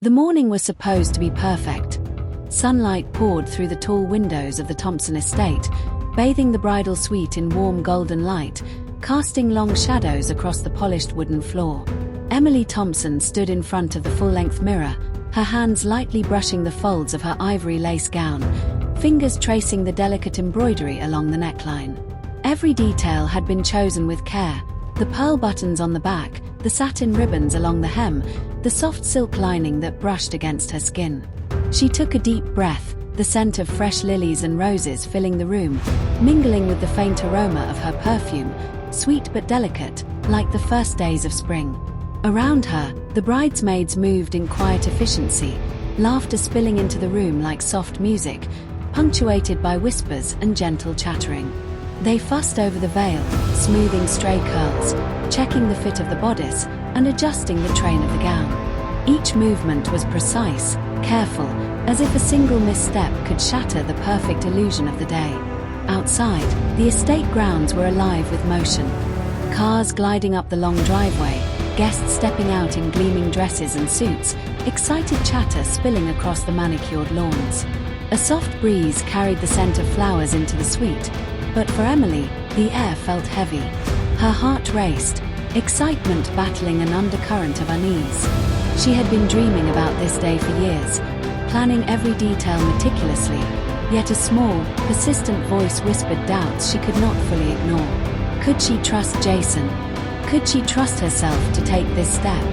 The morning was supposed to be perfect. Sunlight poured through the tall windows of the Thompson estate, bathing the bridal suite in warm golden light, casting long shadows across the polished wooden floor. Emily Thompson stood in front of the full-length mirror, her hands lightly brushing the folds of her ivory lace gown, fingers tracing the delicate embroidery along the neckline. Every detail had been chosen with care: the pearl buttons on the back, the satin ribbons along the hem, the soft silk lining that brushed against her skin. She took a deep breath, the scent of fresh lilies and roses filling the room, mingling with the faint aroma of her perfume, sweet but delicate, like the first days of spring. Around her, the bridesmaids moved in quiet efficiency, laughter spilling into the room like soft music, punctuated by whispers and gentle chattering. They fussed over the veil, smoothing stray curls, checking the fit of the bodice, and adjusting the train of the gown. Each movement was precise, careful, as if a single misstep could shatter the perfect illusion of the day. Outside, the estate grounds were alive with motion. Cars gliding up the long driveway, guests stepping out in gleaming dresses and suits, excited chatter spilling across the manicured lawns. A soft breeze carried the scent of flowers into the suite, but for Emily, the air felt heavy. Her heart raced, excitement battling an undercurrent of unease. She had been dreaming about this day for years, planning every detail meticulously, yet a small, persistent voice whispered doubts she could not fully ignore. Could she trust Jason? Could she trust herself to take this step?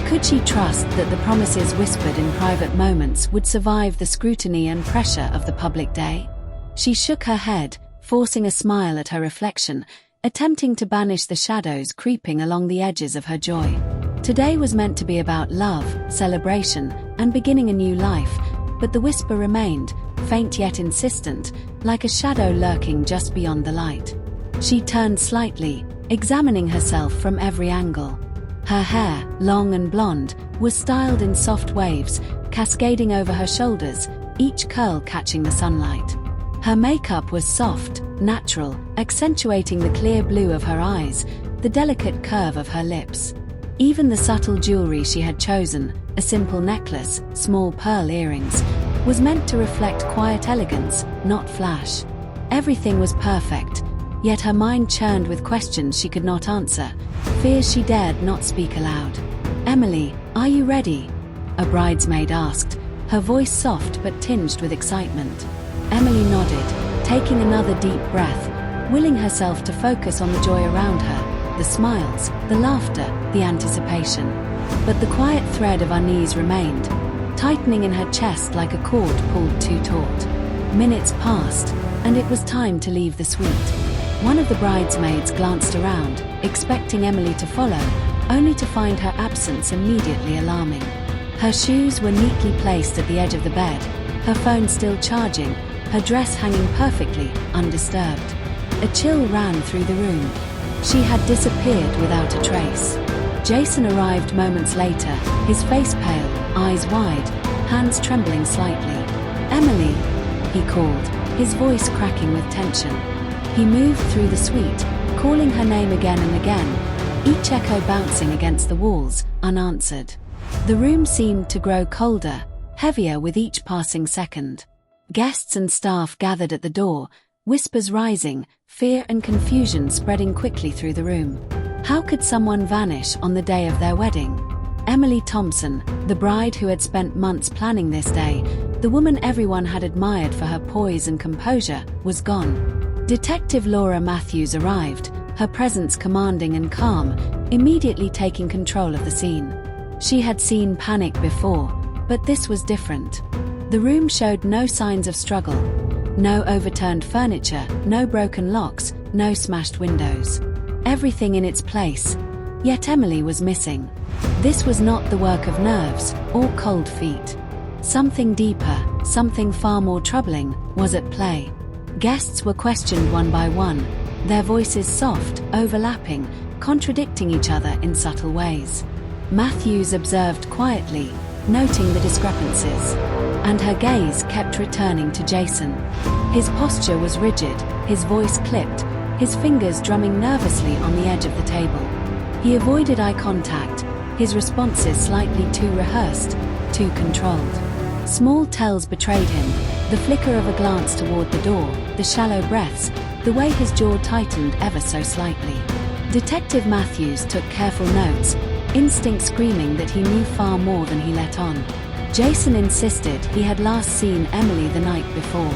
Could she trust that the promises whispered in private moments would survive the scrutiny and pressure of the public day? She shook her head, forcing a smile at her reflection, attempting to banish the shadows creeping along the edges of her joy. Today was meant to be about love, celebration, and beginning a new life, but the whisper remained, faint yet insistent, like a shadow lurking just beyond the light. She turned slightly, examining herself from every angle. Her hair, long and blonde, was styled in soft waves, cascading over her shoulders, each curl catching the sunlight. Her makeup was soft, natural, accentuating the clear blue of her eyes, the delicate curve of her lips. Even the subtle jewelry she had chosen, a simple necklace, small pearl earrings, was meant to reflect quiet elegance, not flash. Everything was perfect, yet her mind churned with questions she could not answer, fears she dared not speak aloud. "Emily, are you ready?" a bridesmaid asked, her voice soft but tinged with excitement. Emily nodded, taking another deep breath, willing herself to focus on the joy around her, the smiles, the laughter, the anticipation. But the quiet thread of unease remained, tightening in her chest like a cord pulled too taut. Minutes passed, and it was time to leave the suite. One of the bridesmaids glanced around, expecting Emily to follow, only to find her absence immediately alarming. Her shoes were neatly placed at the edge of the bed, her phone still charging, her dress hanging perfectly, undisturbed. A chill ran through the room. She had disappeared without a trace. Jason arrived moments later, his face pale, eyes wide, hands trembling slightly. "Emily," he called, his voice cracking with tension. He moved through the suite, calling her name again and again, each echo bouncing against the walls, unanswered. The room seemed to grow colder, heavier with each passing second. Guests and staff gathered at the door, whispers rising, fear and confusion spreading quickly through the room. How could someone vanish on the day of their wedding? Emily Thompson, the bride who had spent months planning this day, the woman everyone had admired for her poise and composure, was gone. Detective Laura Matthews arrived, her presence commanding and calm, immediately taking control of the scene. She had seen panic before, but this was different. The room showed no signs of struggle. No overturned furniture, no broken locks, no smashed windows. Everything in its place. Yet Emily was missing. This was not the work of nerves or cold feet. Something deeper, something far more troubling, was at play. Guests were questioned one by one, their voices soft, overlapping, contradicting each other in subtle ways. Matthews observed quietly, noting the discrepancies, and her gaze kept returning to Jason. His posture was rigid, his voice clipped, his fingers drumming nervously on the edge of the table. He avoided eye contact, his responses slightly too rehearsed, too controlled. Small tells betrayed him, the flicker of a glance toward the door, the shallow breaths, the way his jaw tightened ever so slightly. Detective Matthews took careful notes, instinct screaming that he knew far more than he let on. Jason insisted he had last seen Emily the night before.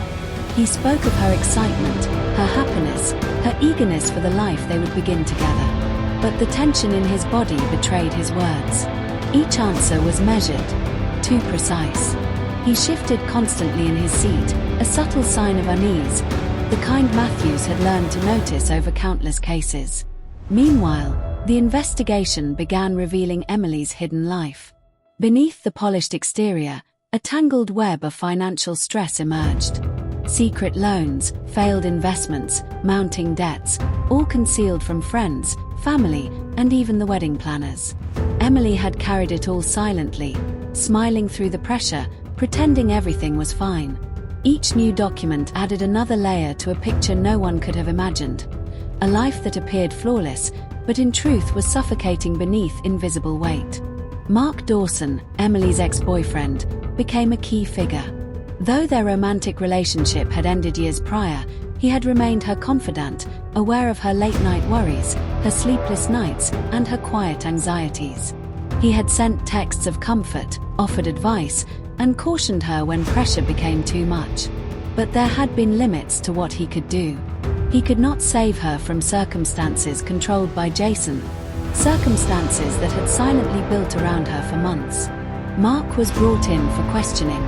He spoke of her excitement, her happiness, her eagerness for the life they would begin together. But the tension in his body betrayed his words. Each answer was measured, too precise. He shifted constantly in his seat, a subtle sign of unease, the kind Matthews had learned to notice over countless cases. Meanwhile, the investigation began revealing Emily's hidden life. Beneath the polished exterior, a tangled web of financial stress emerged. Secret loans, failed investments, mounting debts, all concealed from friends, family, and even the wedding planners. Emily had carried it all silently, smiling through the pressure, pretending everything was fine. Each new document added another layer to a picture no one could have imagined. A life that appeared flawless, but in truth was suffocating beneath invisible weight. Mark Dawson, Emily's ex-boyfriend, became a key figure. Though their romantic relationship had ended years prior, he had remained her confidant, aware of her late-night worries, her sleepless nights, and her quiet anxieties. He had sent texts of comfort, offered advice, and cautioned her when pressure became too much. But there had been limits to what he could do. He could not save her from circumstances controlled by Jason, circumstances that had silently built around her for months. Mark was brought in for questioning.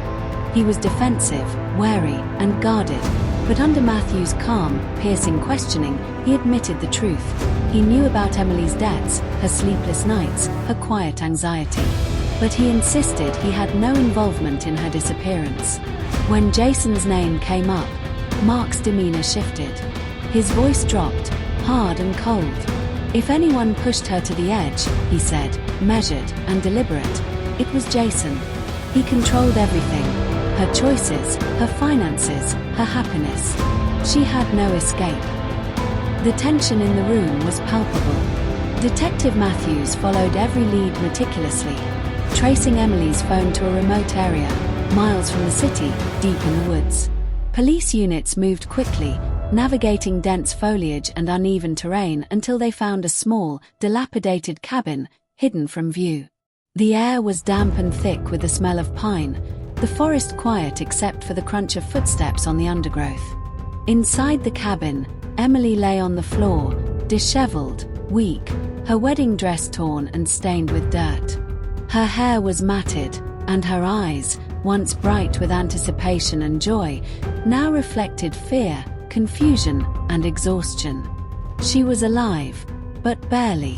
He was defensive, wary, and guarded, but under Matthew's calm, piercing questioning, he admitted the truth. He knew about Emily's debts, her sleepless nights, her quiet anxiety. But he insisted he had no involvement in her disappearance. When Jason's name came up, Mark's demeanor shifted. His voice dropped, hard and cold. If anyone pushed her to the edge, he said, measured and deliberate, it was Jason. He controlled everything. Her choices, her finances, her happiness. She had no escape. The tension in the room was palpable. Detective Matthews followed every lead meticulously, tracing Emily's phone to a remote area, miles from the city, deep in the woods. Police units moved quickly, navigating dense foliage and uneven terrain until they found a small, dilapidated cabin, hidden from view. The air was damp and thick with the smell of pine, the forest quiet except for the crunch of footsteps on the undergrowth. Inside the cabin, Emily lay on the floor, disheveled, weak, her wedding dress torn and stained with dirt. Her hair was matted, and her eyes, once bright with anticipation and joy, now reflected fear, confusion, and exhaustion. She was alive, but barely.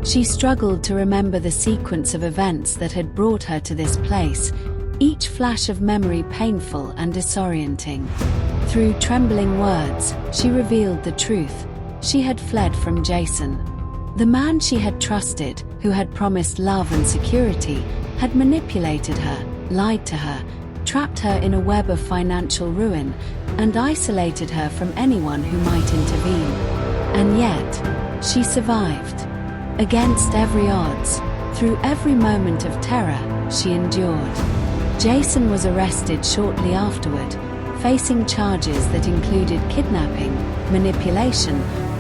She struggled to remember the sequence of events that had brought her to this place, each flash of memory painful and disorienting. Through trembling words, she revealed the truth. She had fled from Jason. The man she had trusted, who had promised love and security, had manipulated her, lied to her, trapped her in a web of financial ruin, and isolated her from anyone who might intervene. And yet, she survived. Against every odds, through every moment of terror, she endured. Jason was arrested shortly afterward, facing charges that included kidnapping, manipulation,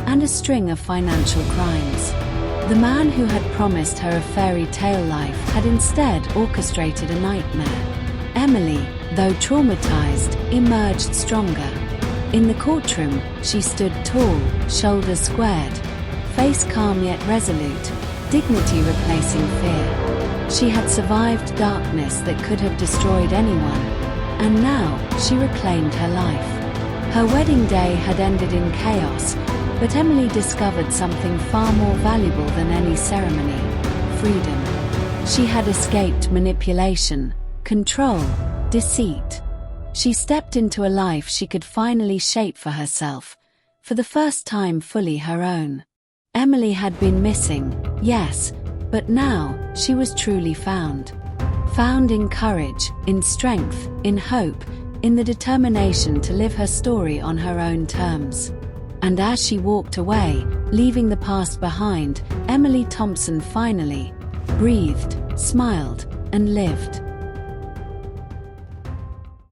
and a string of financial crimes. The man who had promised her a fairy tale life had instead orchestrated a nightmare. Emily, though traumatized, emerged stronger. In the courtroom, she stood tall, shoulders squared, face calm yet resolute, dignity replacing fear. She had survived darkness that could have destroyed anyone, and now she reclaimed her life. Her wedding day had ended in chaos, but Emily discovered something far more valuable than any ceremony: freedom. She had escaped manipulation, control, deceit. She stepped into a life she could finally shape for herself, for the first time fully her own. Emily had been missing, yes, but now she was truly found. Found in courage, in strength, in hope, in the determination to live her story on her own terms. And as she walked away, leaving the past behind, Emily Thompson finally breathed, smiled, and lived.